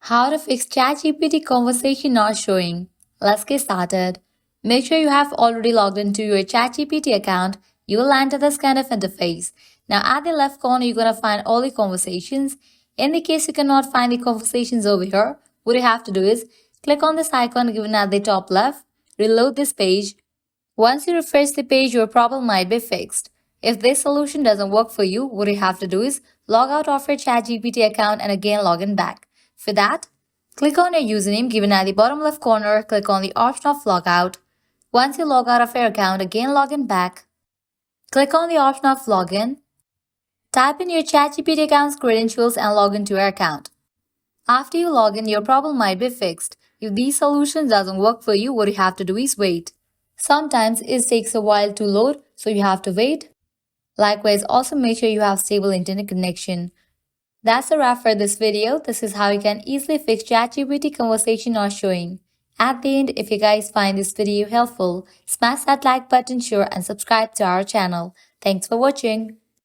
How to fix ChatGPT conversation not showing. Let's get started. Make sure you have already logged into your ChatGPT account. You will land to this kind of interface. Now at the left corner, you're going to find all the conversations. In the case you cannot find the conversations over here, what you have to do is click on this icon given at the top left, reload this page. Once you refresh the page, your problem might be fixed. If this solution doesn't work for you, what you have to do is log out of your ChatGPT account and again log in back. For that, click on your username given at the bottom left corner, click on the option of logout. Once you log out of your account, again log in back. Click on the option of login. Type in your ChatGPT account's credentials and log into your account. After you log in, your problem might be fixed. If these solutions doesn't work for you, what you have to do is wait. Sometimes it takes a while to load, so you have to wait. Likewise, also make sure you have stable internet connection. That's a wrap for this video. This is how you can easily fix ChatGPT conversation not showing. At the end, if you guys find this video helpful, smash that like button, share and subscribe to our channel. Thanks for watching.